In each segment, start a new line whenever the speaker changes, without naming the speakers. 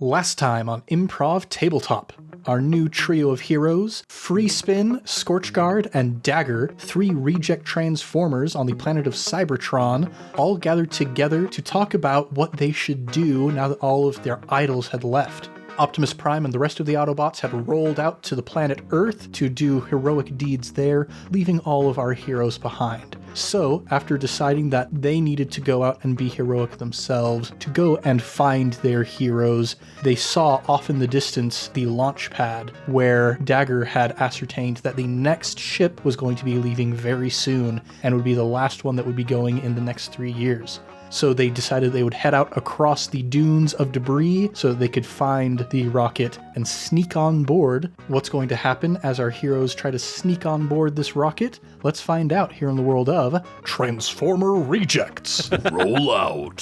Last time on Improv Tabletop, our new trio of heroes, Freespin, Scorchguard, and Dagger, 3 reject transformers on the planet of Cybertron, all gathered together to talk about what they should do now that all of their idols had left. Optimus Prime and the rest of the Autobots had rolled out to the planet Earth to do heroic deeds there, leaving all of our heroes behind. So, after deciding that they needed to go out and be heroic themselves, to go and find their heroes, they saw off in the distance the launch pad, where Dagger had ascertained that the next ship was going to be leaving very soon, and would be the last one that would be going in the next 3 years. So they decided they would head out across the dunes of debris so that they could find the rocket and sneak on board. What's going to happen as our heroes try to sneak on board this rocket? Let's find out here in the world of Transformer Rejects.
Roll out.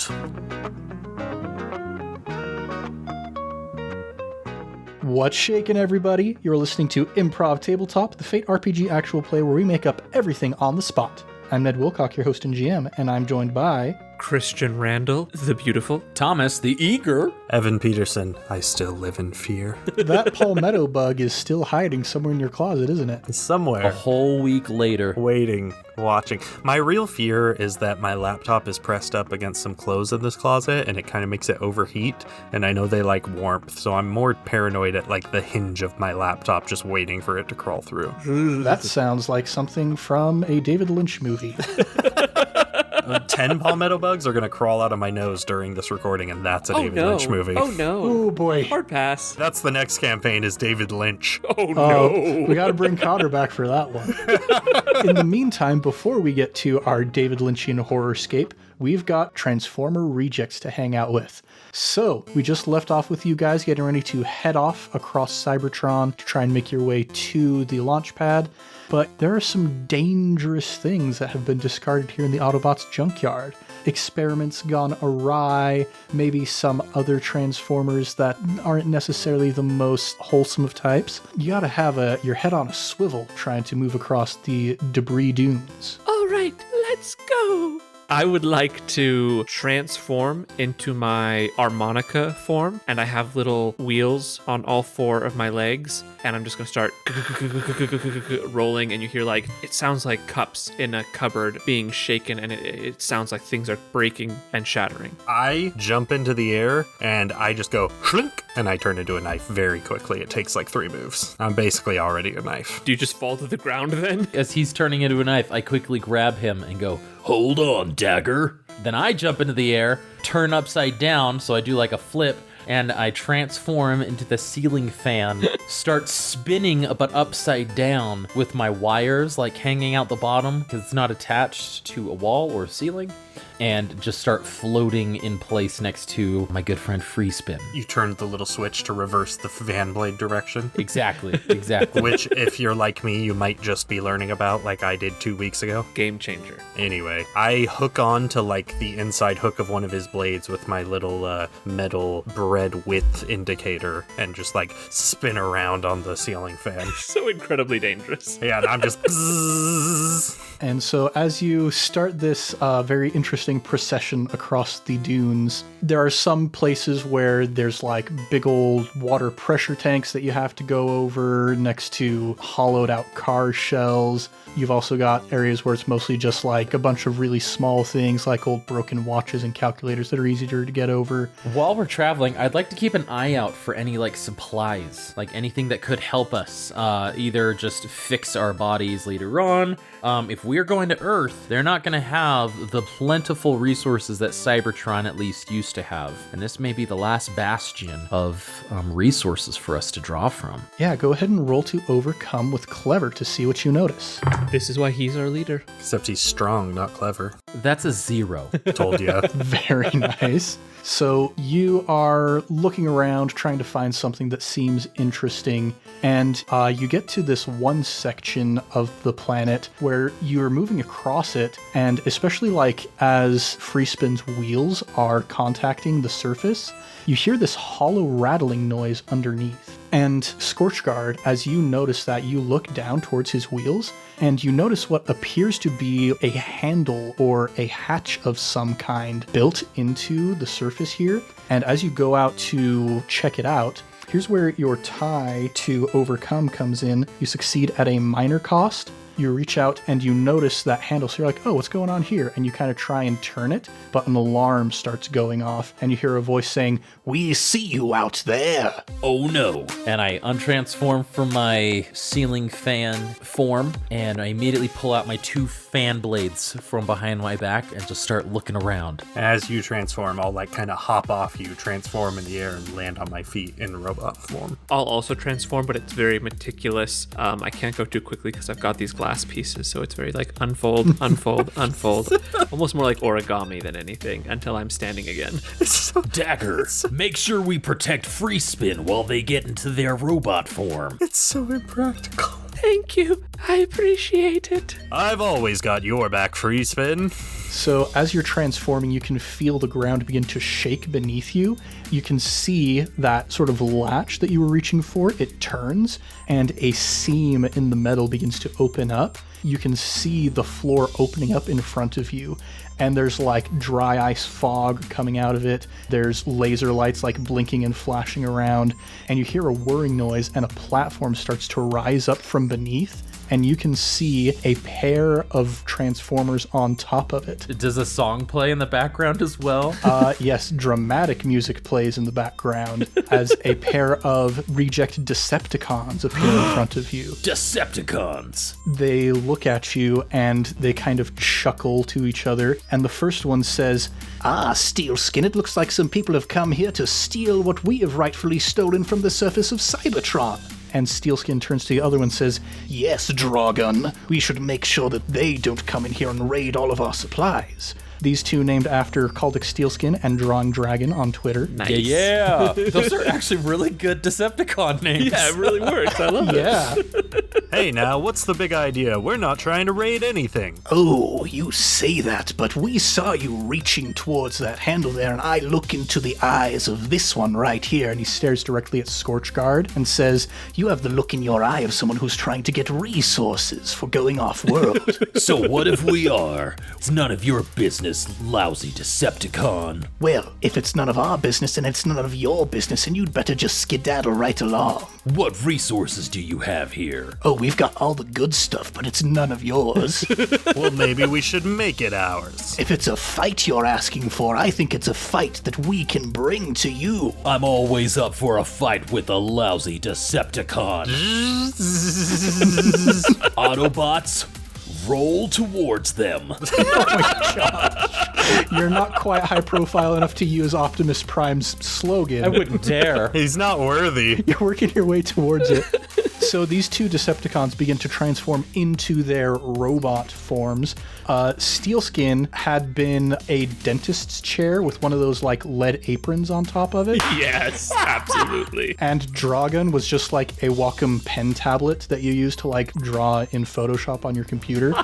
What's shaking, everybody? You're listening to Improv Tabletop, the Fate RPG actual play where we make up everything on the spot. I'm Ned Wilcock, your host and GM, and I'm joined by...
Christian Randall, the beautiful.
Thomas, the eager.
Evan Peterson, I still live in fear.
That palmetto bug is still hiding somewhere in your closet, isn't it?
Somewhere.
A whole week later.
Waiting, watching. My real fear is that my laptop is pressed up against some clothes in this closet and it kind of makes it overheat. And I know they like warmth, so I'm more paranoid at like the hinge of my laptop just waiting for it to crawl through.
That sounds like something from a David Lynch movie.
10 palmetto bugs are going to crawl out of my nose during this recording, and that's a David Lynch movie.
Oh no.
Oh boy.
Hard pass.
That's the next campaign is David Lynch.
Oh no.
We got to bring Cotter back for that one. In the meantime, before we get to our David Lynchian horrorscape, we've got Transformer Rejects to hang out with. So, we just left off with you guys getting ready to head off across Cybertron to try and make your way to the launch pad. But there are some dangerous things that have been discarded here in the Autobots junkyard. Experiments gone awry, maybe some other Transformers that aren't necessarily the most wholesome of types. You gotta have your head on a swivel trying to move across the debris dunes.
All right, let's go. I would like to transform into my harmonica form, and I have little wheels on all 4 of my legs, and I'm just going to start rolling, and you hear like, it sounds like cups in a cupboard being shaken, and it sounds like things are breaking and shattering.
I jump into the air, and I just go shlink, and I turn into a knife very quickly. It takes like 3 moves. I'm basically already a knife.
Do you just fall to the ground then?
As he's turning into a knife, I quickly grab him and go, "Hold on, Dagger." Then I jump into the air, turn upside down, so I do like a flip, and I transform into the ceiling fan, start spinning but upside down with my wires like hanging out the bottom because it's not attached to a wall or a ceiling, and just start floating in place next to my good friend Freespin.
You turned the little switch to reverse the fan blade direction.
Exactly.
Which, if you're like me, you might just be learning about like I did 2 weeks ago.
Game changer.
Anyway, I hook on to like the inside hook of one of his blades with my little metal bread width indicator and just like spin around on the ceiling fan.
So incredibly dangerous.
Yeah, and I'm just bzzz.
And so as you start this very interesting procession across the dunes, there are some places where there's like big old water pressure tanks that you have to go over next to hollowed out car shells. You've also got areas where it's mostly just like a bunch of really small things like old broken watches and calculators that are easier to get over.
While we're traveling, I'd like to keep an eye out for any like supplies, like anything that could help us either just fix our bodies later on. If we're going to Earth, they're not going to have the plentiful resources that Cybertron at least used to have. And this may be the last bastion of resources for us to draw from.
Yeah, go ahead and roll to overcome with clever to see what you notice.
This is why he's our leader.
Except he's strong, not clever.
That's a 0.
Told ya.
Very nice. So you are looking around trying to find something that seems interesting, and you get to this one section of the planet where you're moving across it, and especially like as Freespin's wheels are contacting the surface, you hear this hollow rattling noise underneath. And Scorchguard, as you notice that, you look down towards his wheels, and you notice what appears to be a handle or a hatch of some kind built into the surface here. And as you go out to check it out, here's where your tie to overcome comes in. You succeed at a minor cost. You reach out and you notice that handle. So you're like, oh, what's going on here? And you kind of try and turn it, but an alarm starts going off and you hear a voice saying, "We see you out there."
Oh no. And I untransform from my ceiling fan form, and I immediately pull out my 2 fan blades from behind my back and just start looking around.
As you transform, I'll like kind of hop off you, transform in the air, and land on my feet in robot form.
I'll also transform, but it's very meticulous. I can't go too quickly because I've got these glass pieces, so it's very like unfold, unfold, unfold. Almost more like origami than anything until I'm standing again.
Dagger, make sure we protect Free Spin while they get into their robot form.
It's so impractical.
Thank you. I appreciate it.
I've always got your back, Free Spin.
So as you're transforming, you can feel the ground begin to shake beneath you. You can see that sort of latch that you were reaching for. It turns and a seam in the metal begins to open up. You can see the floor opening up in front of you. And there's like dry ice fog coming out of it. There's laser lights like blinking and flashing around. And you hear a whirring noise and a platform starts to rise up from beneath. And you can see a pair of transformers on top of it.
Does a song play in the background as well?
Yes, dramatic music plays in the background as a pair of reject Decepticons appear in front of you.
Decepticons!
They look at you and they kind of chuckle to each other. And the first one says, "Ah, Steelskin, it looks like some people have come here to steal what we have rightfully stolen from the surface of Cybertron." And Steelskin turns to the other one and says, "Yes, Dragon, we should make sure that they don't come in here and raid all of our supplies." These two named after Caldic Steelskin and Drawing Dragon on Twitter.
Nice.
Yeah. Those are actually really good Decepticon names.
Yeah, it really works. I love it.
Yeah.
Hey now, what's the big idea? We're not trying to raid anything.
"Oh, you say that, but we saw you reaching towards that handle there, and I look into the eyes of this one right here." And he stares directly at Scorchguard and says, "You have the look in your eye of someone who's trying to get resources for going off-world."
So what if we are? It's none of your business, lousy Decepticon.
"Well, if it's none of our business, then it's none of your business, and you'd better just skedaddle right along."
What resources do you have here?
"Oh, we've got all the good stuff, but it's none of yours."
Well, maybe we should make it ours.
"If it's a fight you're asking for, I think it's a fight that we can bring to you."
I'm always up for a fight with a lousy Decepticon. Autobots, roll towards them.
You're not quite high profile enough to use Optimus Prime's slogan.
I wouldn't dare.
He's not worthy.
You're working your way towards it. So these two Decepticons begin to transform into their robot forms. Steelskin had been a dentist's chair with one of those like lead aprons on top of it.
Yes, absolutely.
And Dragon was just like a Wacom pen tablet that you use to like draw in Photoshop on your computer.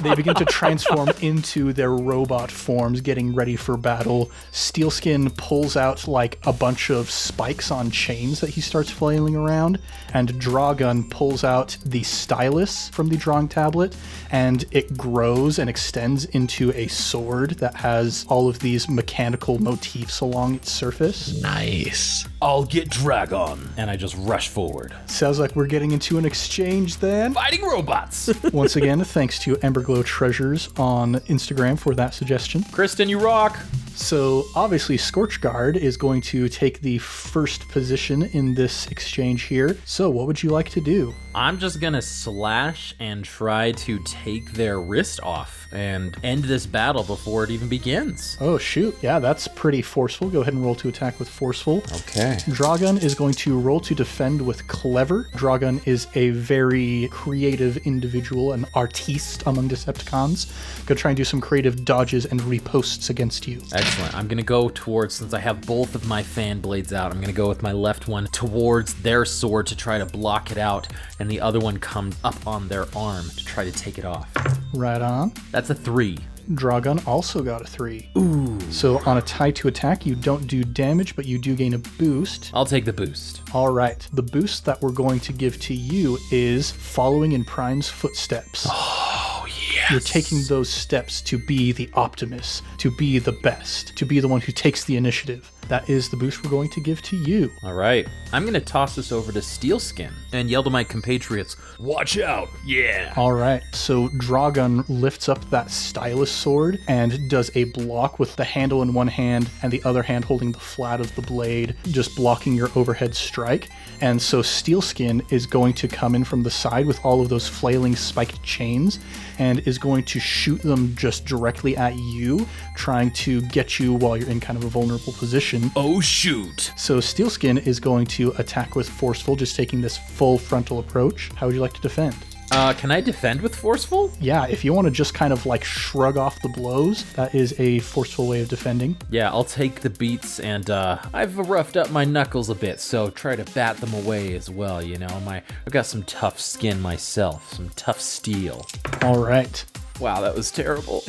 They begin to transform into their robot forms, getting ready for battle. Steelskin pulls out like a bunch of spikes on chains that he starts flailing around, and Drawgun pulls out the stylus from the drawing tablet, and it grows and extends into a sword that has all of these mechanical motifs along its surface.
Nice.
I'll get Dragon. And I just rush forward.
Sounds like we're getting into an exchange then.
Fighting robots.
Once again, thanks to Emberglow Treasures on Instagram for that suggestion.
Kristen, you rock.
So obviously Scorchguard is going to take the first position in this exchange here. So what would you like to do?
I'm just gonna slash and try to take their wrist off and end this battle before it even begins.
Oh shoot, yeah, that's pretty forceful. Go ahead and roll to attack with forceful.
Okay.
Dragun is going to roll to defend with clever. Dragun is a very creative individual, an artiste among Decepticons. Go try and do some creative dodges and ripostes against you.
Excellent. I'm gonna go towards, since I have both of my fan blades out, I'm gonna go with my left one towards their sword to try to block it out, and the other one comes up on their arm to try to take it off.
Right on.
That's a 3.
Drawgun also got a 3.
Ooh.
So on a tie to attack, you don't do damage, but you do gain a boost.
I'll take the boost.
All right. The boost that we're going to give to you is following in Prime's footsteps.
Oh, yes.
You're taking those steps to be the Optimus, to be the best, to be the one who takes the initiative. That is the boost we're going to give to you.
All right. I'm going to toss this over to Steelskin and yell to my compatriots, watch out. Yeah.
All right. So Drawgun lifts up that stylus sword and does a block with the handle in one hand and the other hand holding the flat of the blade, just blocking your overhead strike. And so Steelskin is going to come in from the side with all of those flailing spiked chains and is going to shoot them just directly at you, trying to get you while you're in kind of a vulnerable position.
Oh, shoot.
So Steelskin is going to attack with Forceful, just taking this full frontal approach. How would you like to defend?
Can I defend with Forceful?
Yeah, if you want to just kind of like shrug off the blows, that is a forceful way of defending.
Yeah, I'll take the beats, and I've roughed up my knuckles a bit, so try to bat them away as well, you know? I've got some tough skin myself, some tough steel.
All right.
Wow, that was terrible.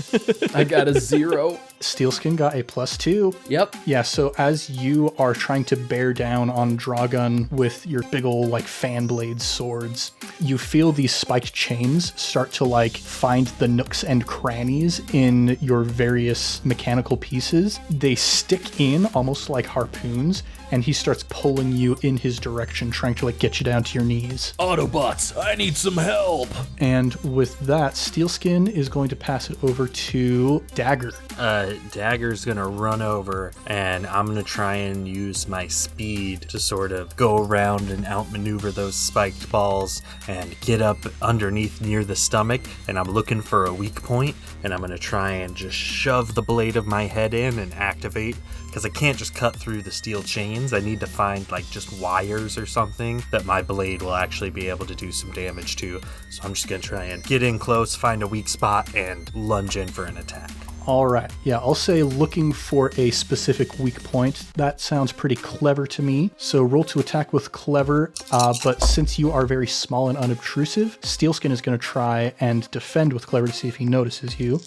I got a 0.
Steelskin got a +2.
Yep.
Yeah, so as you are trying to bear down on Drawgun with your big ol' like fan blade swords, you feel these spiked chains start to like find the nooks and crannies in your various mechanical pieces. They stick in almost like harpoons, and he starts pulling you in his direction, trying to like get you down to your knees.
Autobots, I need some help.
And with that, Steelskin is going to pass it over to Dagger.
Dagger's gonna run over, and I'm gonna try and use my speed to sort of go around and outmaneuver those spiked balls and get up underneath near the stomach, and I'm looking for a weak point, and I'm gonna try and just shove the blade of my head in and activate, because I can't just cut through the steel chains. I need to find like just wires or something that my blade will actually be able to do some damage to. So I'm just gonna try and get in close, find a weak spot, and lunge in for an attack.
All right. Yeah, I'll say looking for a specific weak point. That sounds pretty clever to me. So roll to attack with clever, but since you are very small and unobtrusive, Steelskin is going to try and defend with clever to see if he notices you.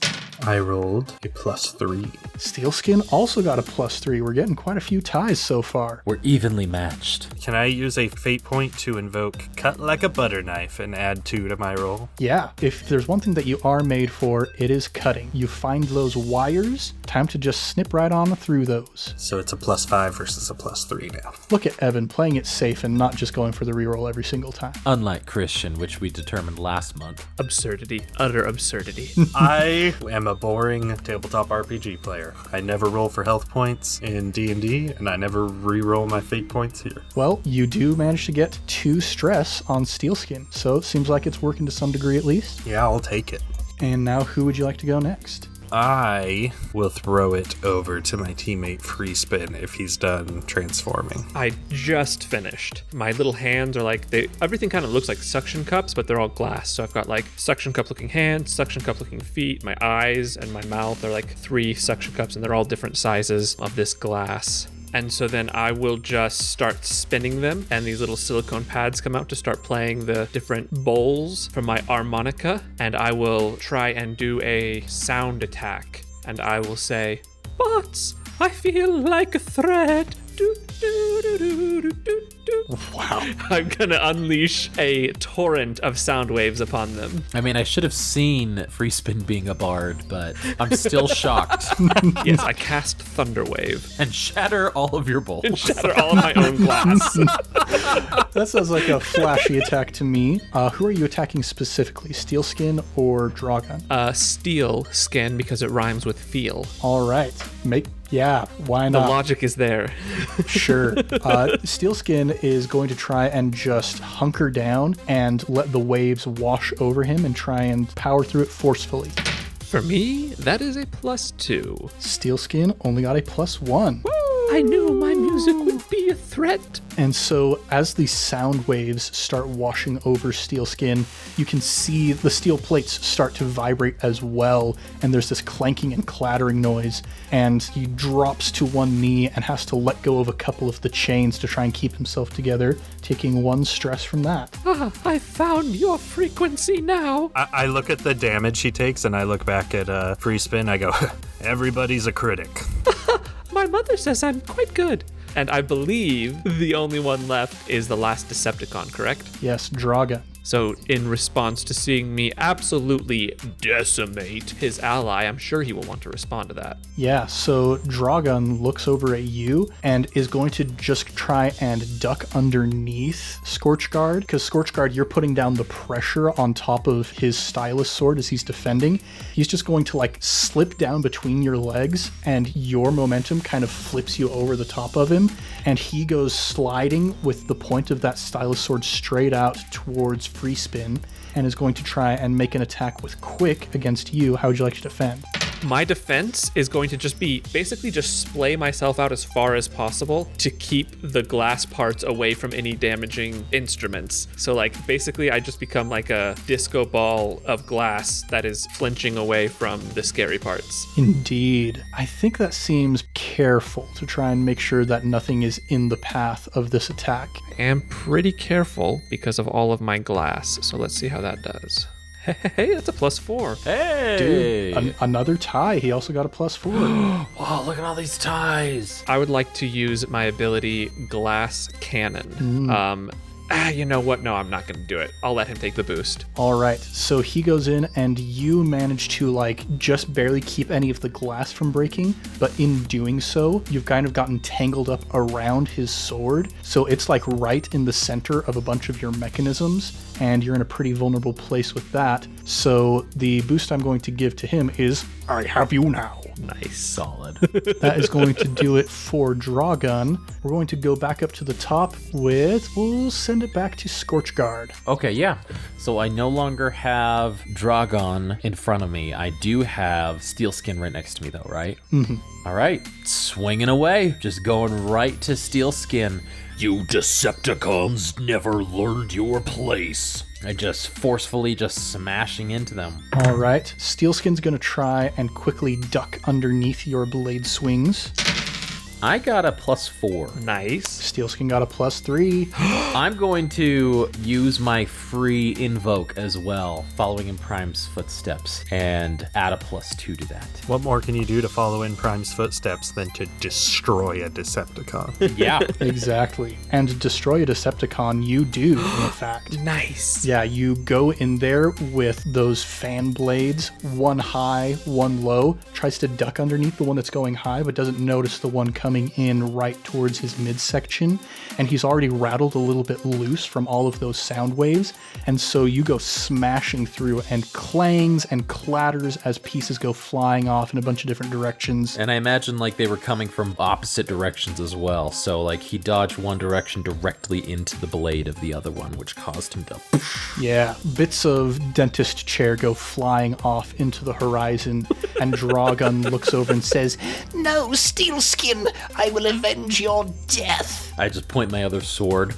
I rolled a +3.
Steelskin also got a +3. We're getting quite a few ties so far.
We're evenly matched.
Can I use a fate point to invoke Cut Like a Butter Knife and add 2 to my roll?
Yeah, if there's one thing that you are made for, it is cutting. You find those wires, time to just snip right on through those.
So it's a +5 versus a +3 now.
Look at Evan playing it safe and not just going for the reroll every single time.
Unlike Christian, which we determined last month.
Absurdity. Utter absurdity.
I am a boring tabletop RPG player. I never roll for health points in D&D, and I never re-roll my fate points here.
Well, you do manage to get 2 stress on Steelskin, so it seems like it's working to some degree at least.
Yeah, I'll take it.
And now who would you like to go next?
I will throw it over to my teammate Free Spin if he's done transforming.
I just finished. My little hands are like, everything kind of looks like suction cups, but they're all glass. So I've got like suction cup looking hands, suction cup looking feet. My eyes and my mouth are like 3 suction cups, and they're all different sizes of this glass. And so then I will just start spinning them, and these little silicone pads come out to start playing the different bowls from my harmonica, and I will try and do a sound attack, and I will say, "Bots, I feel like a thread." Do, do, do, do, do, do, do.
Wow.
I'm gonna unleash a torrent of sound waves upon them.
I mean, I should have seen Free Spin being a bard, but I'm still shocked.
Yes, I cast Thunderwave.
And shatter all of your bowls.
And shatter all of my own glass.
That sounds like a flashy attack to me. Who are you attacking specifically, Steelskin or Drawgun?
Steel skin, because it rhymes with feel.
All right. Yeah, why
The
not?
logic is there.
Sure. Steelskin is going to try and just hunker down and let the waves wash over him and try and power through it forcefully.
For me, that is a +2.
Steelskin only got a +1.
I knew my music would be a threat.
And so as the sound waves start washing over Steelskin, you can see the steel plates start to vibrate as well, and there's this clanking and clattering noise, and he drops to one knee and has to let go of a couple of the chains to try and keep himself together, taking 1 stress from that.
I found your frequency now.
I look at the damage he takes, and I look back at Free Spin. I go, everybody's a critic.
My mother says I'm quite good. And I believe the only one left is the last Decepticon, correct?
Yes, Draga.
So in response to seeing me absolutely decimate his ally, I'm sure he will want to respond to that.
Yeah, so Dragon looks over at you and is going to just try and duck underneath Scorchguard, because Scorchguard, you're putting down the pressure on top of his stylus sword as he's defending. He's just going to like slip down between your legs, and your momentum kind of flips you over the top of him, and he goes sliding with the point of that stylus sword straight out towards Free Spin, and is going to try and make an attack with Quick against you. How would you like to defend?
My defense is going to just be basically just splay myself out as far as possible to keep the glass parts away from any damaging instruments. So like basically I just become like a disco ball of glass that is flinching away from the scary parts.
Indeed. I think that seems careful to try and make sure that nothing is in the path of this attack.
I am pretty careful because of all of my glass. So let's see how that does. Hey, that's a +4.
Hey!
Dude, another tie. He also got a +4.
Wow, look at all these ties.
I would like to use my ability Glass Cannon. You know what? No, I'm not going to do it. I'll let him take the boost.
All right, so he goes in and you manage to like just barely keep any of the glass from breaking, but in doing so, you've kind of gotten tangled up around his sword. So it's like right in the center of a bunch of your mechanisms, and you're in a pretty vulnerable place with that. So the boost I'm going to give to him is, I have you now.
Nice.
Solid.
That is going to do it for Drawgun. We're going to go back up to the top with, we'll send it back to Scorchguard.
Okay, yeah. So I no longer have Dragon in front of me. I do have Steelskin right next to me, though, right? Mm-hmm. All right, swinging away. Just going right to Steelskin. You Decepticons never learned your place. I just forcefully just smashing into them.
All right, Steelskin's going to try and quickly duck underneath your blade swings.
I got a +4.
Nice.
Steelskin got a +3.
I'm going to use my free invoke as well, following in Prime's footsteps, and add a +2 to that.
What more can you do to follow in Prime's footsteps than to destroy a Decepticon?
Yeah.
Exactly. And destroy a Decepticon, you do, in fact.
Nice.
Yeah, you go in there with those fan blades, one high, one low, tries to duck underneath the one that's going high, but doesn't notice the one coming in right towards his midsection, and he's already rattled a little bit loose from all of those sound waves, and so you go smashing through, and clangs and clatters as pieces go flying off in a bunch of different directions.
And I imagine like they were coming from opposite directions as well. So like he dodged one direction directly into the blade of the other one, which caused him to...
Yeah, bits of dentist chair go flying off into the horizon, and Drawgun looks over and says,
No, Steelskin, I will avenge your death.
I just point my other sword.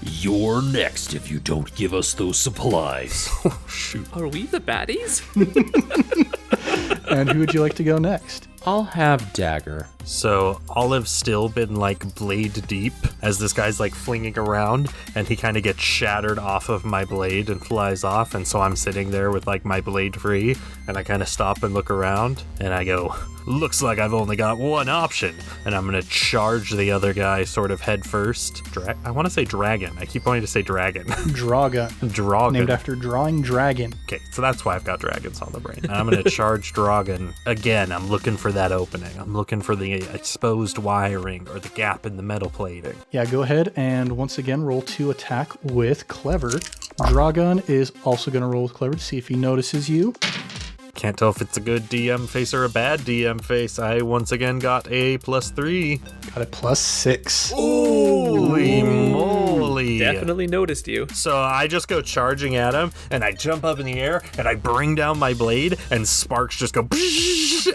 You're next if you don't give us those supplies.
Shoot.
Are we the baddies?
and who would you like to go next?
I'll have Dagger.
So Olive's still been like blade deep as this guy's like flinging around, and he kind of gets shattered off of my blade and flies off. And so I'm sitting there with like my blade free, and I kind of stop and look around, and I go, looks like I've only got one option, and I'm gonna charge the other guy sort of head first. I want to say dragon. I keep wanting to say dragon.
Draga.
Dragon.
Named after drawing dragon.
Okay, so that's why I've got dragons on the brain. And I'm gonna charge dragon again. I'm looking for that opening. I'm looking for the exposed wiring or the gap in the metal plating.
Yeah, go ahead and once again roll to attack with Clever. Dragon is also going to roll with Clever to see if he notices you.
Can't tell if it's a good DM face or a bad DM face. I once again got a +3.
Got a +6.
Holy moly.
definitely noticed you.
So I just go charging at him, and I jump up in the air, and I bring down my blade, and sparks just go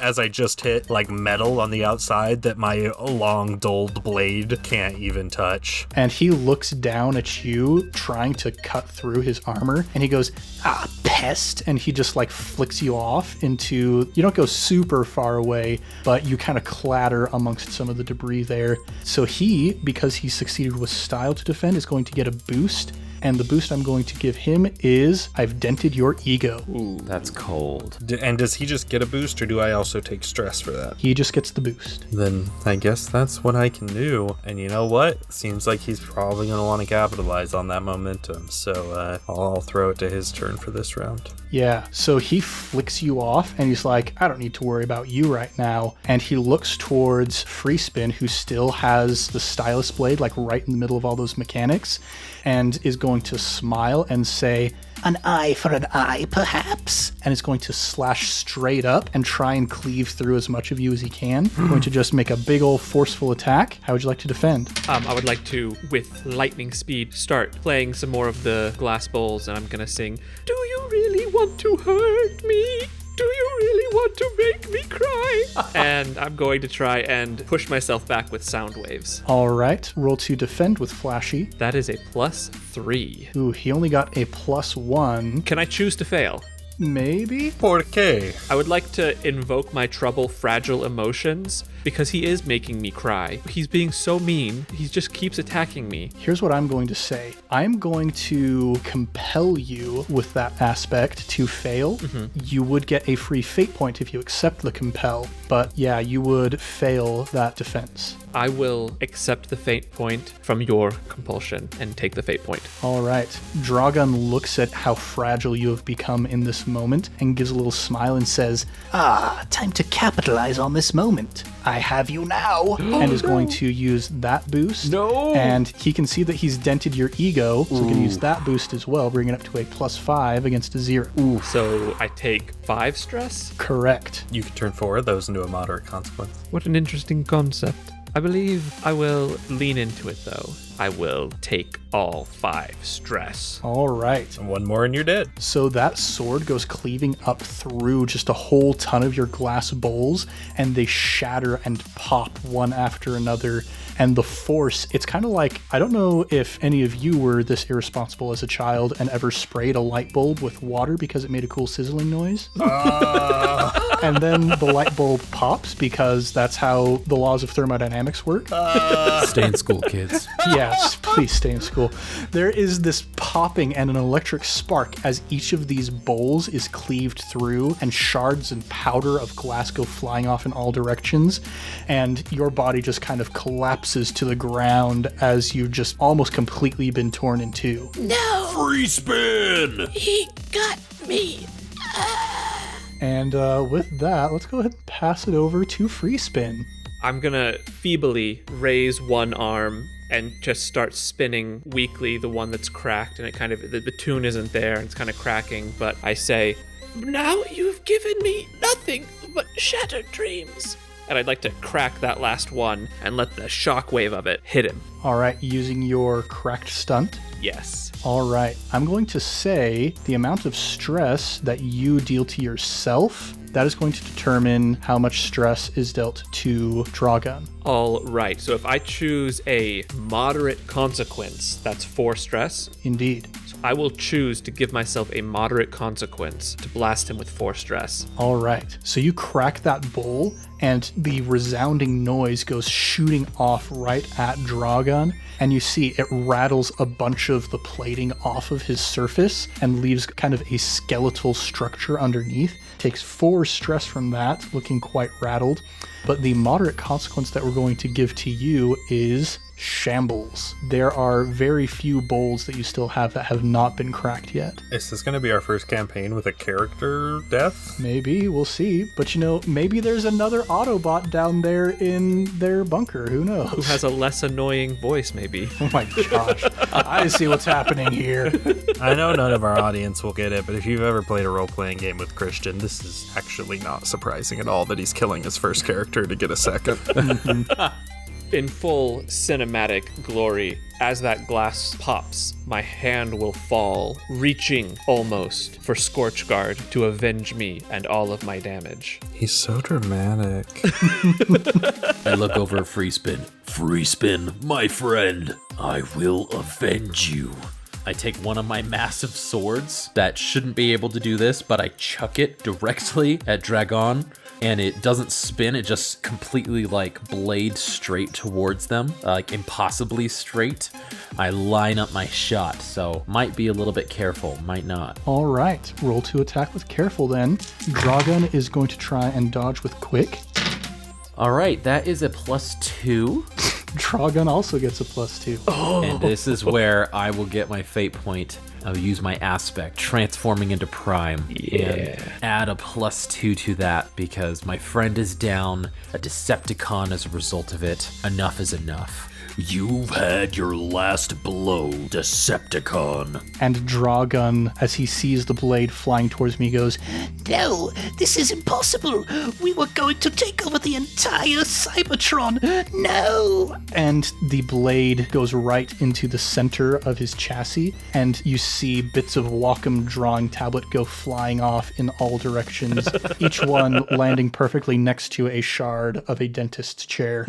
as I just hit like metal on the outside that my long dulled blade can't even touch.
And he looks down at you, trying to cut through his armor, and he goes, "Ah, pest!" And he just like flicks you off into, you don't go super far away, but you kind of clatter amongst some of the debris there. So he, because he succeeded with style to defend, is going to get a boost. And the boost I'm going to give him is, I've dented your ego.
Ooh, that's cold.
And does he just get a boost, or do I also take stress for that?
He just gets the boost.
Then I guess that's what I can do. And you know what? Seems like he's probably going to want to capitalize on that momentum. So I'll throw it to his turn for this round.
Yeah, so he flicks you off and he's like, I don't need to worry about you right now. And he looks towards Freespin, who still has the stylus blade like right in the middle of all those mechanics, and is going to smile and say,
An eye for an eye, perhaps?
and is going to slash straight up and try and cleave through as much of you as he can. Going to just make a big old forceful attack. How would you like to defend?
I would like to, with lightning speed, start playing some more of the glass bowls, and I'm gonna sing, "Do you really want to hurt me? Do you really want to make me cry?" And I'm going to try and push myself back with sound waves.
All right, roll to defend with Flashy.
That is a +3.
Ooh, he only got a +1.
Can I choose to fail?
Maybe?
Por qué?
I would like to invoke my trouble fragile emotions, because he is making me cry. He's being so mean. He just keeps attacking me.
Here's what I'm going to say. I'm going to compel you with that aspect to fail. You would get a free fate point if you accept the compel, but yeah, you would fail that defense.
I will accept the fate point from your compulsion and take the fate point.
All right. Dragon looks at how fragile you have become in this moment and gives a little smile and says,
Ah, time to capitalize on this moment. I have you now.
and is going to use that boost.
No!
And he can see that he's dented your ego, so he can use that boost as well, bring it up to a +5 against a 0.
So I take 5 stress?
Correct.
You could turn 4 of those into a moderate consequence.
What an interesting concept. I believe I will lean into it, though. I will take all 5 stress.
All right.
And one more and you're dead.
So that sword goes cleaving up through just a whole ton of your glass bowls, and they shatter and pop one after another. And the force, it's kind of like, I don't know if any of you were this irresponsible as a child and ever sprayed a light bulb with water because it made a cool sizzling noise. And then the light bulb pops because that's how the laws of thermodynamics work.
Stay in school, kids.
Yes, please stay in school. There is this popping and an electric spark as each of these bowls is cleaved through, and shards and powder of glass go flying off in all directions, and your body just kind of collapses to the ground as you've just almost completely been torn in two.
No,
Free spin!
he got me.
And with that, let's go ahead and pass it over to Free Spin.
I'm gonna feebly raise one arm and just start spinning weakly the one that's cracked, and it kind of, the tune isn't there, and it's kind of cracking, but I say, "Now you've given me nothing but shattered dreams." And I'd like to crack that last one and let the shockwave of it hit him.
All right, using your cracked stunt.
Yes.
All right, I'm going to say the amount of stress that you deal to yourself, that is going to determine how much stress is dealt to Dragon.
All right, so if I choose a moderate consequence, that's 4 stress.
Indeed.
So I will choose to give myself a moderate consequence to blast him with 4 stress.
All right, so you crack that bowl, and the resounding noise goes shooting off right at Dragon, and you see it rattles a bunch of the plating off of his surface and leaves kind of a skeletal structure underneath. Takes 4 stress from that, looking quite rattled. But the moderate consequence that we're going to give to you is shambles. There are very few bowls that you still have that have not been cracked yet.
Is this going to be our first campaign with a character death?
Maybe, we'll see. But you know, maybe there's another Autobot down there in their bunker. Who knows?
Who has a less annoying voice, maybe.
Oh my gosh. I see what's happening here.
I know none of our audience will get it, but if you've ever played a role-playing game with Christian, this is actually not surprising at all that he's killing his first character to get a second.
In full cinematic glory, as that glass pops, my hand will fall, reaching almost for Scorchguard to avenge me and all of my damage.
He's so dramatic.
I look over at Free Spin. Free Spin, my friend, I will avenge you. I take one of my massive swords that shouldn't be able to do this, but I chuck it directly at Dragon, and it doesn't spin. It just completely like blades straight towards them, like impossibly straight. I line up my shot, so might be a little bit careful, might not.
All right, roll to attack with careful then. Dragon is going to try and dodge with quick.
All right, that is a +2.
Dragon also gets a +2.
And this is where I will get my fate point. I'll use my aspect, transforming into Prime, and add a +2 to that because my friend is down, a Decepticon as a result of it. Enough is enough. You've had your last blow, Decepticon.
And Dragon, as he sees the blade flying towards me, goes,
No, this is impossible. We were going to take over the entire Cybertron. No.
and the blade goes right into the center of his chassis, and you see bits of Wacom drawing tablet go flying off in all directions, each one landing perfectly next to a shard of a dentist's chair.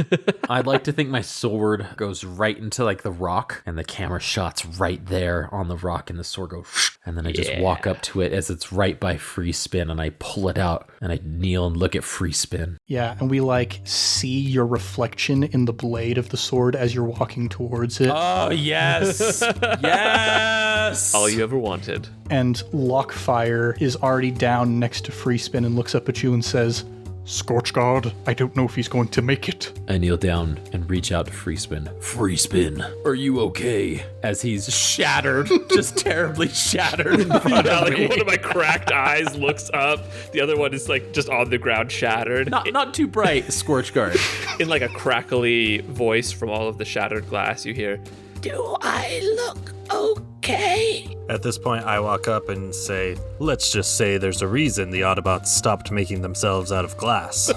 I'd like to think my sword goes right into like the rock, and the camera shot's right there on the rock, and the sword goes, and then I just walk up to it as it's right by Free Spin, and I pull it out, and I kneel and look at Free Spin.
Yeah, and we like see your reflection in the blade of the sword as you're walking towards it.
Oh, yes! Yes!
All you ever wanted.
And Lockfire is already down next to Free Spin and looks up at you and says, Scorchguard, I don't know if he's going to make it.
I kneel down and reach out to Free Spin. Free Spin, are you okay? As he's shattered, just terribly shattered in front
Yeah,
of
like
me.
one of my cracked eyes looks up. The other one is like just on the ground, shattered.
Not too bright, Scorchguard.
In like a crackly voice from all of the shattered glass, you hear,
Do I look okay?
At this point, I walk up and say, let's just say there's a reason the Autobots stopped making themselves out of glass.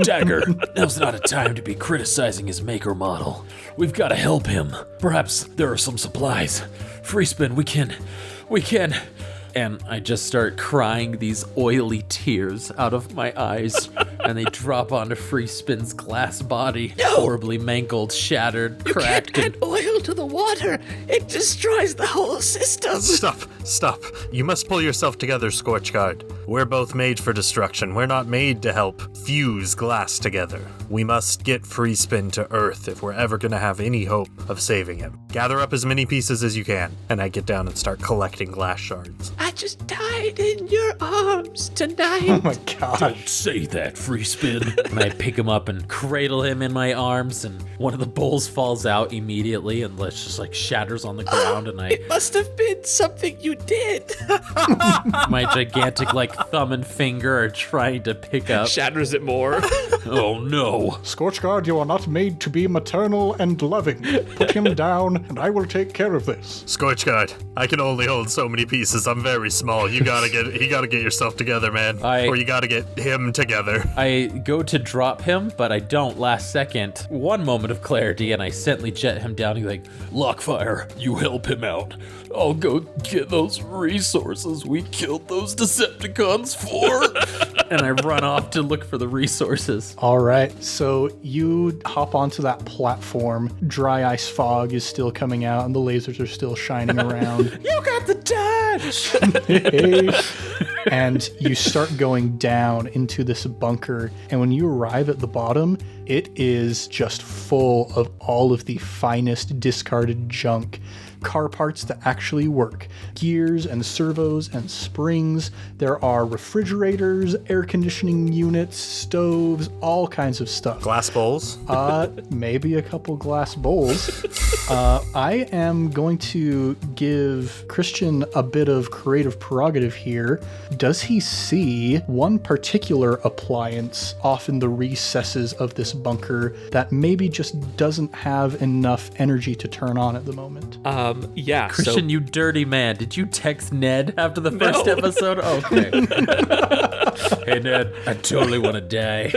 Dagger, now's not a time to be criticizing his maker model. We've got to help him. Perhaps there are some supplies. Free Spin, we can. And I just start crying these oily tears out of my eyes, and they drop onto Free Spin's glass body, horribly mangled, shattered, cracked.
Can't add oil to the water. It destroys the whole system.
Stop. You must pull yourself together, Scorchguard. We're both made for destruction. We're not made to help fuse glass together. We must get Free Spin to Earth if we're ever going to have any hope of saving him. Gather up as many pieces as you can, and I get down and start collecting glass shards.
I just died in your arms tonight.
Oh my god.
Don't say that, Free Spin. And I pick him up and cradle him in my arms, and one of the bowls falls out immediately and just like shatters on the ground, and
It must have been something you did.
my gigantic like thumb and finger are trying to pick up.
shatters it more.
Oh no.
Scorchguard, you are not made to be maternal and loving. Put him down, and I will take care of this.
Scorchguard, I can only hold so many pieces. I'm very small. You gotta get yourself together, man. Or you gotta get him together.
I go to drop him, but I don't last second. One moment of clarity, and I gently jet him down. He's like, Lockfire, you help him out. I'll go get those resources we killed those Decepticons for. And I run off to look for the resources.
All right, so you hop onto that platform. Dry ice fog is still coming out, and the lasers are still shining around.
You got the touch!
And you start going down into this bunker, and when you arrive at the bottom, it is just full of all of the finest discarded junk. Car parts that actually work, gears and servos and springs. There are refrigerators, air conditioning units, stoves, all kinds of stuff.
Glass bowls?
Maybe a couple glass bowls. I am going to give Christian a bit of creative prerogative here. Does he see one particular appliance off in the recesses of this bunker that maybe just doesn't have enough energy to turn on at the moment.
Yeah.
Christian, you dirty man. Did you text Ned after the first episode? Okay. Hey, Ned, I totally want to die.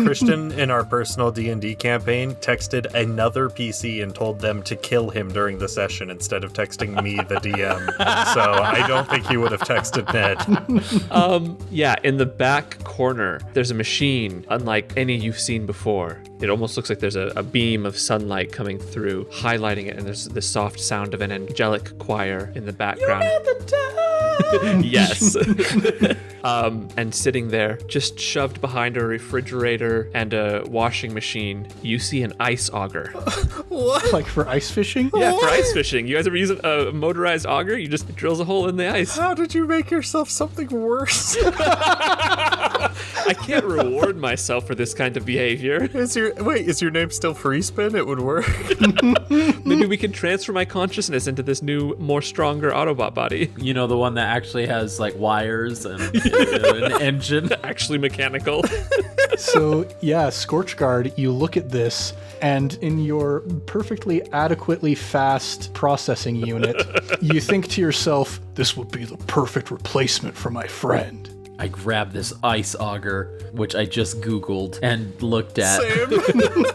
Christian, in our personal D&D campaign, texted another PC and told them to kill him during the session instead of texting me, the DM. So I don't think he would have texted Ned.
Yeah, in the back corner, there's a machine unlike any you've seen before. It almost looks like there's a beam of sunlight coming through, highlighting it, and there's the soft sound of an angelic choir in the background. Yes. And sitting there, just shoved behind a refrigerator and a washing machine, you see an ice auger.
Like for ice fishing?
Yeah, for ice fishing. You guys ever use a motorized auger? You just drills a hole in the ice.
How did you make yourself something worse?
I can't reward myself for this kind of behavior.
Is your name still Freespin? It would work.
Maybe we can transfer my consciousness into this new, more stronger Autobot body.
You know, the one that actually has like wires and an engine.
Actually mechanical.
So, yeah, Scorchguard, you look at this, and in your perfectly adequately fast processing unit, you think to yourself, this would be the perfect replacement for my friend.
I grab this ice auger, which I just Googled and looked at.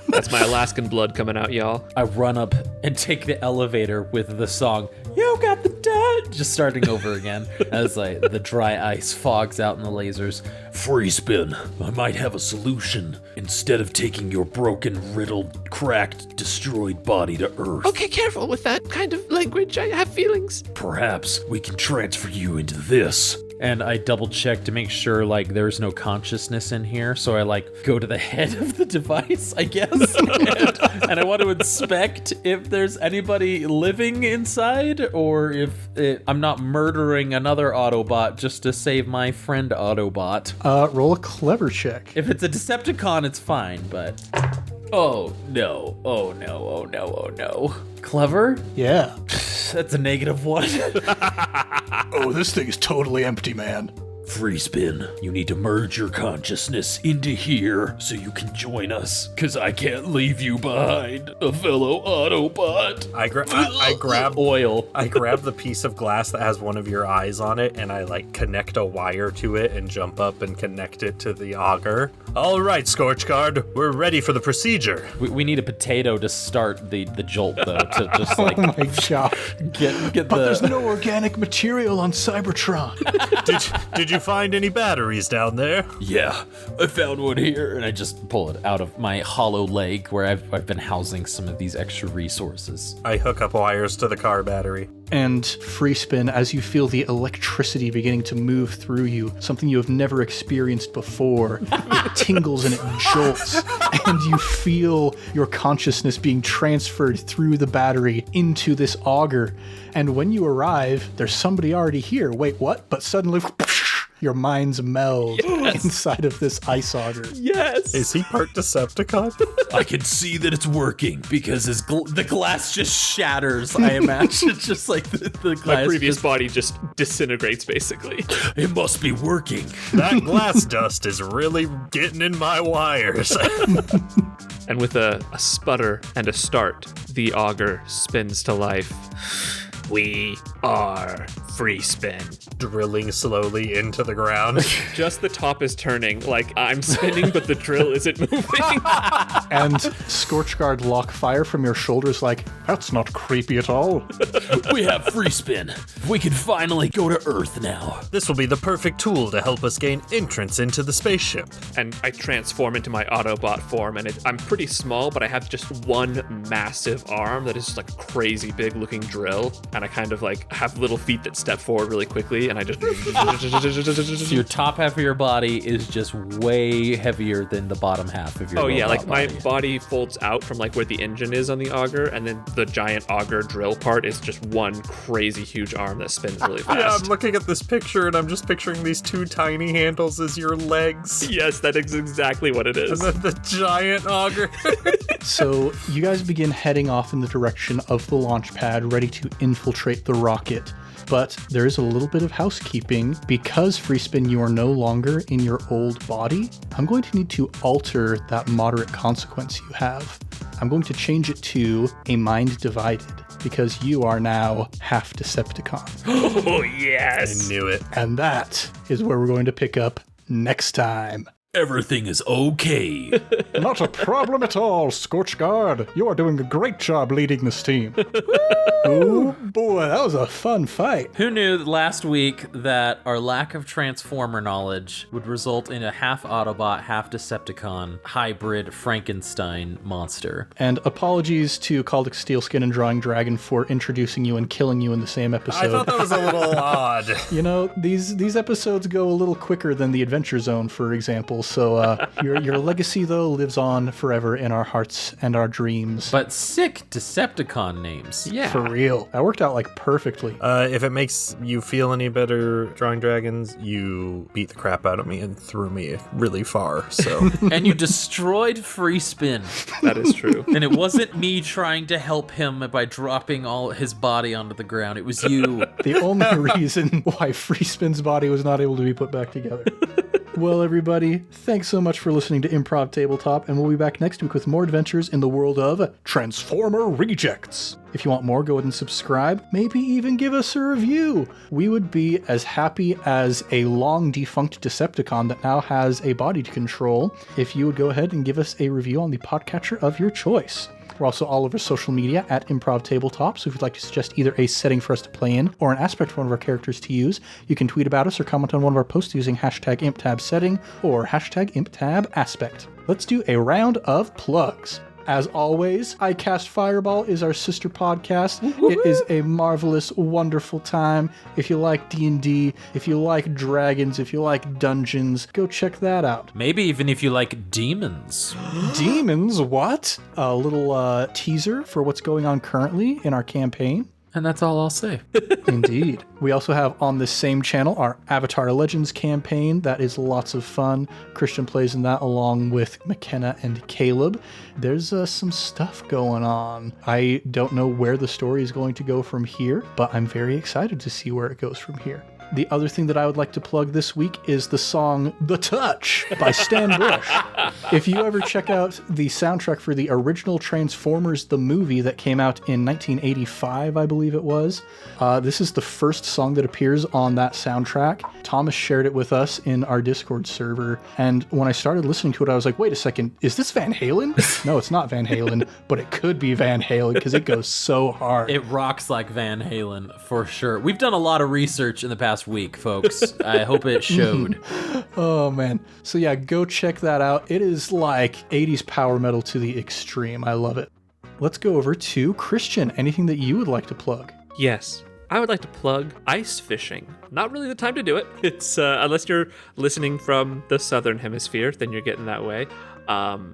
That's my Alaskan blood coming out, y'all.
I run up and take the elevator with the song, "You got the dud," just starting over again as like the dry ice fogs out in the lasers.
Free spin. I might have a solution. Instead of taking your broken, riddled, cracked, destroyed body to Earth,
Okay, careful with that kind of language. I have feelings.
perhaps we can transfer you into this.
And I double check to make sure like there's no consciousness in here. So I like go to the head of the device, I guess. and I want to inspect if there's anybody living inside or if I'm not murdering another Autobot just to save my friend Autobot.
Roll a clever check.
If it's a Decepticon, it's fine, but... Oh, no. Oh, no. Oh, no. Oh, no. Clever?
Yeah.
That's a -1.
Oh, this thing is totally empty, man.
Free spin. You need to merge your consciousness into here so you can join us. Cause I can't leave you behind, a fellow Autobot.
I grab
Oil.
I grab the piece of glass that has one of your eyes on it, and I like connect a wire to it and jump up and connect it to the auger. All right, Scorchguard, we're ready for the procedure.
We need a potato to start the jolt, though, to just like
Oh my god.
get
But
the...
there's no organic material on Cybertron.
Did you find any batteries down there?
Yeah, I found one here.
And I just pull it out of my hollow leg where I've been housing some of these extra resources.
I hook up wires to the car battery.
And free spin, as you feel the electricity beginning to move through you, something you have never experienced before, it tingles and it jolts, and you feel your consciousness being transferred through the battery into this auger. And when you arrive, there's somebody already here. Wait, what? But suddenly, your minds meld inside of this ice auger.
Yes.
Is he part Decepticon?
I can see that it's working because
The glass just shatters, I imagine. It's just like the glass.
My previous body just disintegrates, basically.
it must be working.
That glass dust is really getting in my wires.
And with a sputter and a start, the auger spins to life. We are free spin.
Drilling slowly into the ground.
Just the top is turning, like I'm spinning, but the drill isn't moving.
And Scorchguard lock fire from your shoulders like, that's not creepy at all.
We have free spin. We can finally go to Earth now.
This will be the perfect tool to help us gain entrance into the spaceship.
And I transform into my Autobot form, and I'm pretty small, but I have just one massive arm that is just like a crazy big looking drill, and I kind of like have little feet that step forward really quickly, and I just...
So your top half of your body is just way heavier than the bottom half of your
Oh yeah,
robot
like my
body.
body folds out from like where the engine is on the auger, and then the giant auger drill part is just one crazy huge arm that spins really fast.
Yeah, I'm looking at this picture and I'm just picturing these two tiny handles as your legs.
Yes, that is exactly what it is.
And then the giant auger.
So you guys begin heading off in the direction of the launch pad, ready to infiltrate the rocket. But there is a little bit of housekeeping. Because Free Spin, you are no longer in your old body, I'm going to need to alter that moderate consequence you have. I'm going to change it to a mind divided, because you are now half Decepticon.
Oh, yes.
I knew it.
And that is where we're going to pick up next time.
Everything is okay.
Not a problem at all, Scorchguard. You are doing a great job leading this team. Oh boy, that was a fun fight.
Who knew that last week that our lack of Transformer knowledge would result in a half Autobot, half Decepticon hybrid Frankenstein monster?
And apologies to Caldic Steelskin and Drawing Dragon for introducing you and killing you in the same episode.
I thought that was a little odd.
You know, these episodes go a little quicker than the Adventure Zone, for example. So your legacy, though, lives on forever in our hearts and our dreams.
But sick Decepticon names.
Yeah.
For real. That worked out, like, perfectly.
If it makes you feel any better, Drawing Dragons, you beat the crap out of me and threw me really far, so...
And you destroyed Free Spin.
That is true.
And it wasn't me trying to help him by dropping all his body onto the ground. It was you.
The only reason why Free Spin's body was not able to be put back together. Well, everybody, thanks so much for listening to Improv Tabletop, and we'll be back next week with more adventures in the world of Transformer Rejects. If you want more, go ahead and subscribe, maybe even give us a review. We would be as happy as a long-defunct Decepticon that now has a body to control if you would go ahead and give us a review on the podcatcher of your choice. We're also all over social media at Improv Tabletop, so if you'd like to suggest either a setting for us to play in or an aspect for one of our characters to use, you can tweet about us or comment on one of our posts using hashtag ImpTabSetting or hashtag ImpTabAspect. Let's do a round of plugs. As always, I Cast Fireball is our sister podcast. It is a marvelous, wonderful time. If you like D&D, if you like dragons, if you like dungeons, go check that out.
Maybe even if you like demons.
Demons, what? A little teaser for what's going on currently in our campaign.
And that's all I'll say.
Indeed. We also have on this same channel our Avatar Legends campaign. That is lots of fun. Christian plays in that along with McKenna and Caleb. There's some stuff going on. I don't know where the story is going to go from here, but I'm very excited to see where it goes from here. The other thing that I would like to plug this week is the song The Touch by Stan Bush. If you ever check out the soundtrack for the original Transformers the movie that came out in 1985, I believe it was, this is the first song that appears on that soundtrack. Thomas shared it with us in our Discord server, and when I started listening to it, I was like, wait a second, is this Van Halen? No, it's not Van Halen, but it could be Van Halen because it goes so hard.
It rocks like Van Halen, for sure. We've done a lot of research in the past week, folks. I hope it showed.
Oh, man. So yeah, go check that out. It is like 80s power metal to the extreme. I love it. Let's go over to Christian. Anything that you would like to plug?
Yes. I would like to plug ice fishing. Not really the time to do it. It's unless you're listening from the southern hemisphere, then you're getting that way.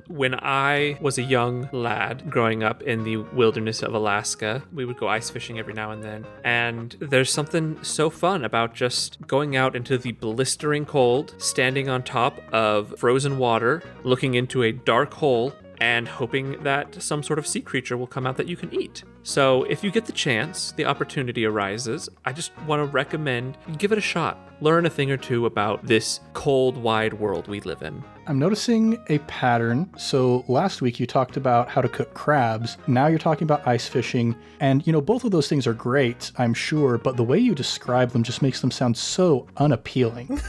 When I was a young lad growing up in the wilderness of Alaska, we would go ice fishing every now and then. And there's something so fun about just going out into the blistering cold, standing on top of frozen water, looking into a dark hole, and hoping that some sort of sea creature will come out that you can eat. So if you get the chance, the opportunity arises, I just want to recommend you give it a shot. Learn a thing or two about this cold, wide world we live in.
I'm noticing a pattern. So last week you talked about how to cook crabs. Now you're talking about ice fishing. And, you know, both of those things are great, I'm sure, but the way you describe them just makes them sound so unappealing.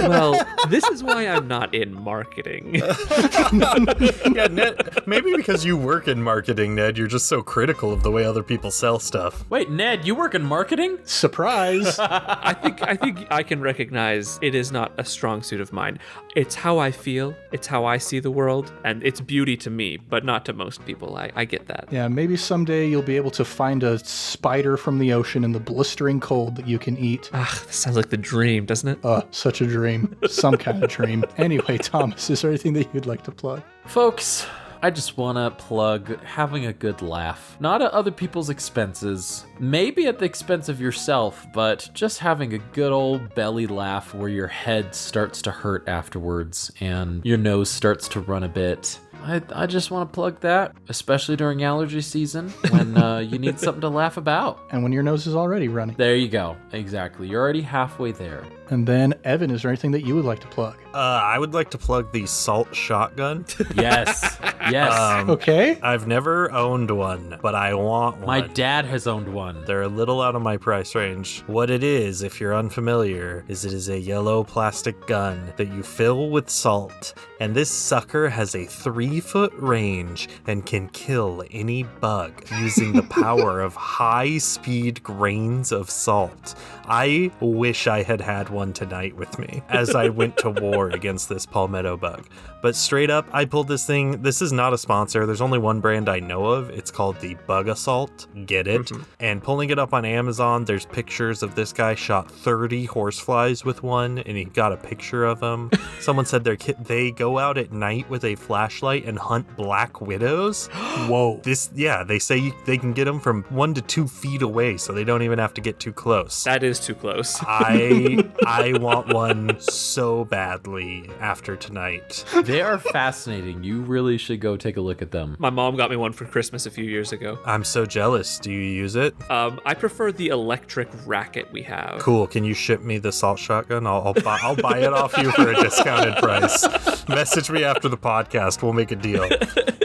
Well, this is why I'm not in marketing.
Yeah, Ned, maybe because you work in marketing, Ned, you're just so critical of the way other people sell stuff.
Wait, Ned, you work in marketing?
Surprise!
I think I can recognize it is not a strong suit of mine. It's how I feel, it's how I see the world, and it's beauty to me, but not to most people. I get that.
Yeah, maybe someday you'll be able to find a spider from the ocean in the blistering cold that you can eat.
Ah, this sounds like the dream, doesn't it?
Such a dream. Some kind of dream. Anyway, Thomas, is there anything that you'd like to plug?
Folks, I just want to plug having a good laugh. Not at other people's expenses, maybe at the expense of yourself, but just having a good old belly laugh where your head starts to hurt afterwards and your nose starts to run a bit I just want to plug that, especially during allergy season when you need something to laugh about.
And when your nose is already running.
There you go. Exactly. You're already halfway there.
And then, Evan, is there anything that you would like to plug?
I would like to plug the salt shotgun.
Yes. Yes.
Okay.
I've never owned one, but I want one.
My dad has owned one.
They're a little out of my price range. What it is, if you're unfamiliar, is it is a yellow plastic gun that you fill with salt, and this sucker has a 3-foot range and can kill any bug using the power of high-speed grains of salt. I wish I had had one tonight with me as I went to war against this palmetto bug. But straight up, I pulled this thing. This is not a sponsor. There's only one brand I know of. It's called the Bug Assault. Get it?
Mm-hmm.
And pulling it up on Amazon, there's pictures of this guy shot 30 horseflies with one, and he got a picture of them. Someone said they go out at night with a flashlight and hunt black widows.
Whoa.
They say they can get them from 1 to 2 feet away, so they don't even have to get too close.
That is too close.
I want one so badly after tonight.
They are fascinating. You really should go take a look at them.
My mom got me one for Christmas a few years ago.
I'm so jealous. Do you use it?
I prefer the electric racket we have.
Cool. Can you ship me the salt shotgun? I'll buy it off you for a discounted price. Message me after the podcast. We'll make a deal.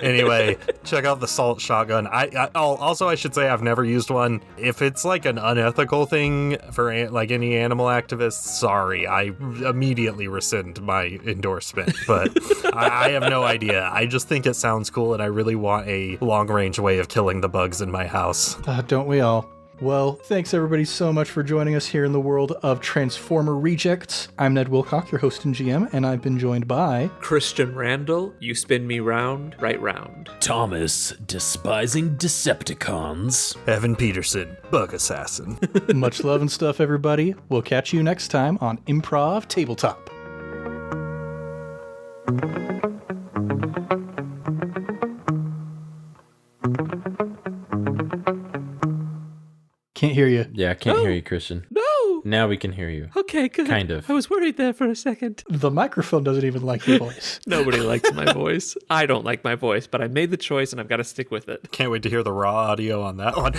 Anyway, check out the salt shotgun. I should say I've never used one. If it's like an unethical thing for like any animal activists, sorry, I immediately rescind my endorsement. But I have no idea. I just think it sounds cool, and I really want a long-range way of killing the bugs in my house.
Don't we all? Well, thanks everybody so much for joining us here in the world of Transformer Rejects. I'm Ned Wilcock, your host and GM, and I've been joined by...
Christian Randall, you spin me round, right round.
Thomas, despising Decepticons.
Evan Peterson, bug assassin.
Much love and stuff, everybody. We'll catch you next time on Improv Tabletop. Can't hear you.
Yeah, I can't hear you, Christian.
No!
Now we can hear you.
Okay, good.
Kind of.
I was worried there for a second.
The microphone doesn't even like your voice.
Nobody likes my voice. I don't like my voice, but I made the choice and I've got to stick with it.
Can't wait to hear the raw audio on that one.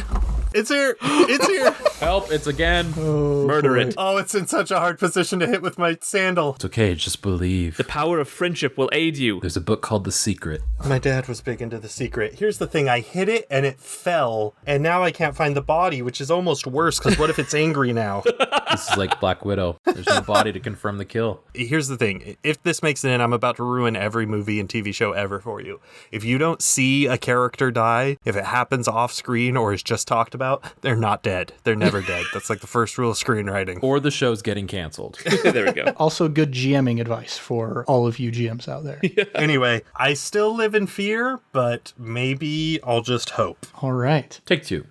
It's here! It's here!
Help, it's again.
Murder
boy.
it.
Oh, it's in such a hard position to hit with my sandal.
It's okay, just believe.
The power of friendship will aid you.
There's a book called The Secret.
My dad was big into The Secret. Here's the thing, I hit it and it fell, and now I can't find the body, which is almost worse, because what if it's angry now?
This is like Black Widow. There's no body to confirm the kill.
Here's the thing, if this makes it in, I'm about to ruin every movie and TV show ever for you. If you don't see a character die, if it happens off screen or is just talked about, they're not dead. They're never dead. That's like the first rule of screenwriting.
Or the show's getting canceled.
There we go.
Also, good GMing advice for all of you GMs out there.
Anyway, I still live in fear, but maybe I'll just hope.
All right.
Take 2.